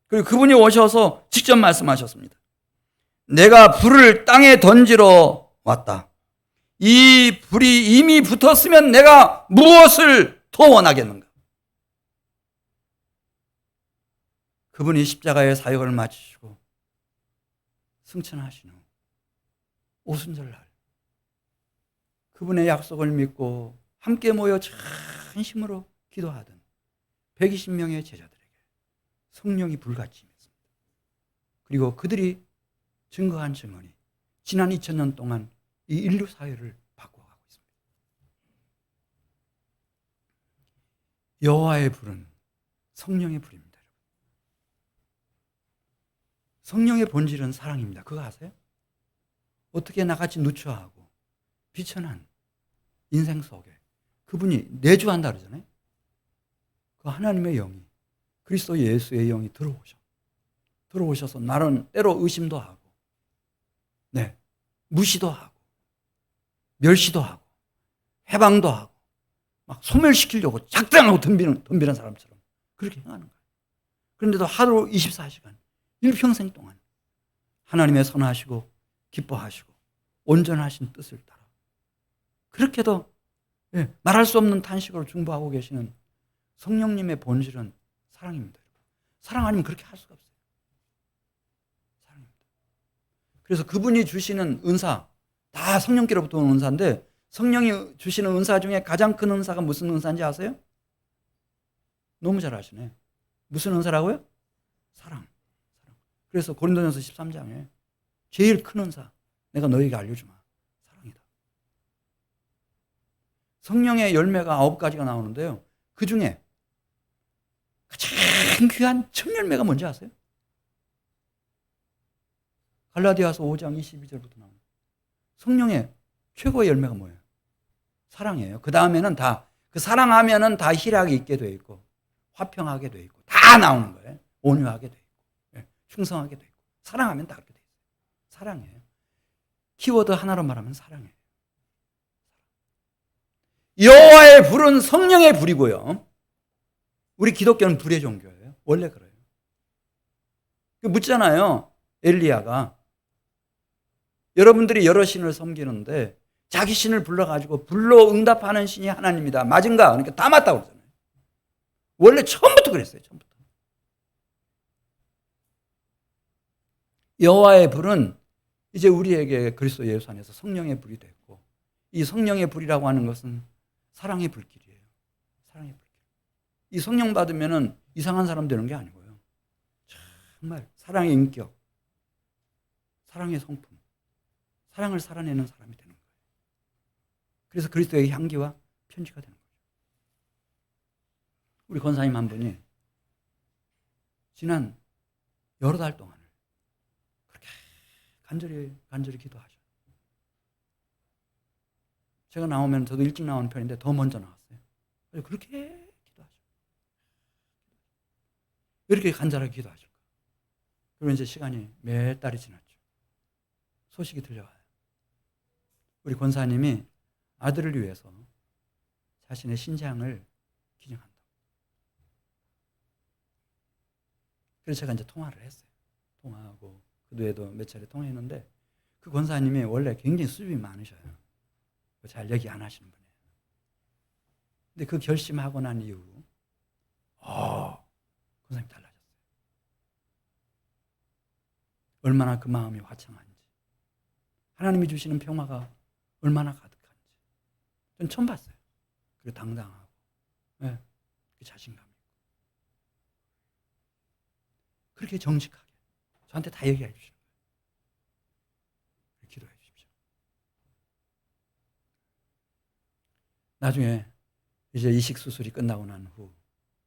그리고 그분이 오셔서 직접 말씀하셨습니다. 내가 불을 땅에 던지러 왔다. 이 불이 이미 붙었으면 내가 무엇을 더 원하겠는가? 그분이 십자가의 사역을 마치시고 승천하신 후 오순절날 그분의 약속을 믿고 함께 모여 전심으로 기도하던 120명의 제자들에게 성령이 불같이 임했습니다. 그리고 그들이 증거한 증언이 지난 2000년 동안 이 인류 사회를 바꿔가고 있습니다. 여호와의 불은 성령의 불입니다. 성령의 본질은 사랑입니다. 그거 아세요? 어떻게 나같이 누추하고 비천한 인생 속에 그분이 내주한다 그러잖아요. 그 하나님의 영이, 그리스도 예수의 영이 들어오셔서 나는 때로 의심도 하고, 무시도 하고, 멸시도 하고, 해방도 하고, 막 소멸시키려고 작정하고 덤비는 사람처럼 그렇게 행하는 거예요. 그런데도 하루 24시간, 일평생 동안 하나님의 선하시고 기뻐하시고 온전하신 뜻을 따라 그렇게도 말할 수 없는 탄식으로 중보하고 계시는 성령님의 본질은 사랑입니다. 사랑 아니면 그렇게 할 수가 없어요. 사랑입니다. 그래서 그분이 주시는 은사, 다 성령께로부터 오는 은사인데 성령이 주시는 은사 중에 가장 큰 은사가 무슨 은사인지 아세요? 너무 잘 아시네. 무슨 은사라고요? 사랑. 그래서 고린도전서 13장에 제일 큰 은사, 내가 너에게 알려주마. 사랑이다. 성령의 열매가 9가지가 나오는데요. 그 중에 가장 귀한 첫 열매가 뭔지 아세요? 갈라디아서 5장 22절부터 나오는 성령의 최고의 열매가 뭐예요? 사랑이에요. 그 다음에는 다, 그 사랑하면은 다 희락이 있게 돼 있고, 화평하게 돼 있고, 다 나오는 거예요. 온유하게 돼 있고, 충성하게 돼 있고. 사랑하면 다 그렇게 돼 있어요. 사랑이에요. 키워드 하나로 말하면 사랑이에요. 여호와의 불은 성령의 불이고요. 우리 기독교는 불의 종교예요. 원래 그래요. 묻잖아요. 엘리야가 여러분들이 여러 신을 섬기는데 자기 신을 불러가지고 불로 응답하는 신이 하나님이다. 맞은가? 그러니까 다 맞다고 그러잖아요. 원래 처음부터 그랬어요. 처음부터. 여호와의 불은 이제 우리에게 그리스도 예수 안에서 성령의 불이 됐고, 이 성령의 불이라고 하는 것은 사랑의 불길이에요. 사랑의 불길. 이 성령 받으면은 이상한 사람 되는 게 아니고요. 정말 사랑의 인격, 사랑의 성품, 사랑을 살아내는 사람이 되는 거예요. 그래서 그리스도의 향기와 편지가 되는 거예요. 우리 권사님 한 분이 지난 여러 달 동안을 그렇게 간절히 기도하셔요. 제가 나오면 저도 일찍 나오는 편인데 더 먼저 나왔어요. 그렇게 기도하셔요. 왜 이렇게 간절하게 기도하실까? 그러면 이제 시간이 몇 달이 지났죠. 소식이 들려와요. 우리 권사님이 아들을 위해서 자신의 신장을 기증한다. 그래서 제가 이제 통화를 했어요. 통화하고 그 뒤에도 몇 차례 통화했는데 그 권사님이 원래 굉장히 수줍이 많으셔요. 잘 얘기 안 하시는 분이에요. 근데 그 결심하고 난 이후 권사님 달라졌어요. 얼마나 그 마음이 화창한지, 하나님이 주시는 평화가 얼마나 가득한지 전 처음 봤어요. 그리고 당당하고 그 자신감 있고 그렇게 정직하게 저한테 다 얘기해 주시는 거예요. 기도해 주십시오. 나중에 이제 이식 수술이 끝나고 난 후,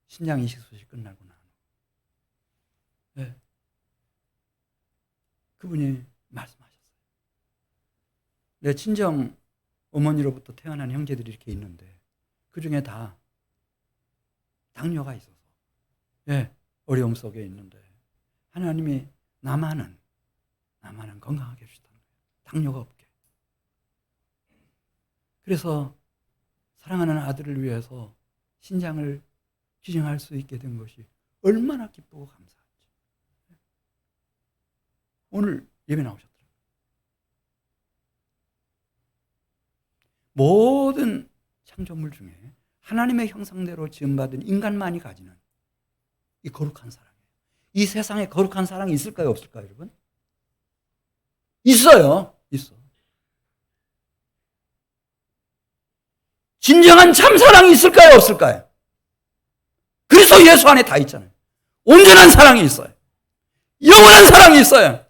신장 이식 수술이 끝나고 난 후, 그분이 말씀하셨어요. 내 친정 어머니로부터 태어난 형제들이 이렇게 있는데 그 중에 다 당뇨가 있어서 어려움 속에 있는데 하나님이 나만은 건강하게 해주셨다는 거예요. 당뇨가 없게. 그래서 사랑하는 아들을 위해서 신장을 기증할 수 있게 된 것이 얼마나 기쁘고 감사한지. 오늘 예배 나오셨더라고요. 모든 창조물 중에 하나님의 형상대로 지음받은 인간만이 가지는 이 거룩한 사랑이에요. 이 세상에 거룩한 사랑이 있을까요? 없을까요, 여러분? 있어요. 있어. 진정한 참사랑이 있을까요? 없을까요? 그래서 예수 안에 다 있잖아요. 온전한 사랑이 있어요. 영원한 사랑이 있어요.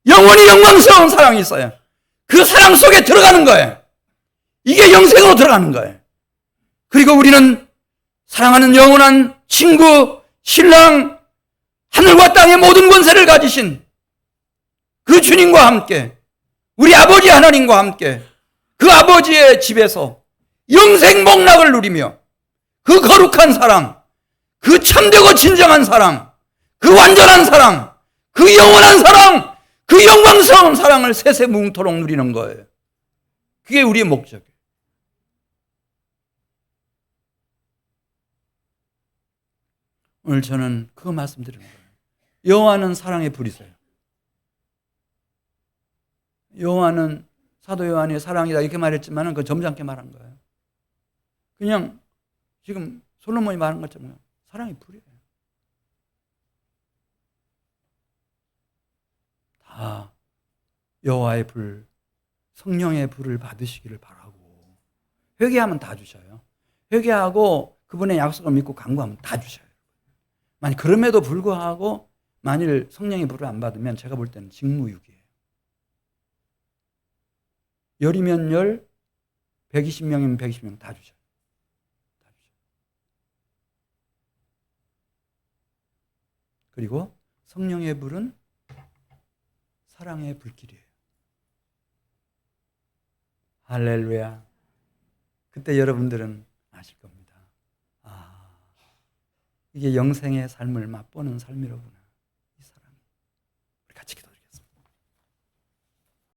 영원히 영광스러운 사랑이 있어요. 그 사랑 속에 들어가는 거예요. 이게 영생으로 들어가는 거예요. 그리고 우리는 사랑하는 영원한 친구, 신랑, 하늘과 땅의 모든 권세를 가지신 그 주님과 함께, 우리 아버지 하나님과 함께 그 아버지의 집에서 영생 복락을 누리며 그 거룩한 사랑, 그 참되고 진정한 사랑, 그 완전한 사랑, 그 영원한 사랑, 그 영광스러운 사랑을 세세무궁토록 누리는 거예요. 그게 우리의 목적이에요. 오늘 저는 그거 말씀드리는 거예요. 여호와는 사랑의 불이세요. 여호와는 사도 요한이 사랑이다 이렇게 말했지만 그 점잖게 말한 거예요. 그냥 지금 솔로몬이 말한 것처럼 사랑이 불이에요. 다 여호와의 불, 성령의 불을 받으시기를 바라고 회개하면 다 주셔요. 회개하고 그분의 약속을 믿고 간구하면 다 주셔요. 만약 그럼에도 불구하고 만일 성령의 불을 안 받으면 제가 볼 때는 직무유기예요. 열이면 열, 120명이면 120명 다 주셔요. 다 주셔요. 그리고 성령의 불은 사랑의 불길이에요. 할렐루야. 그때 여러분들은 아실 겁니다. 이게 영생의 삶을 맛보는 삶이로구나.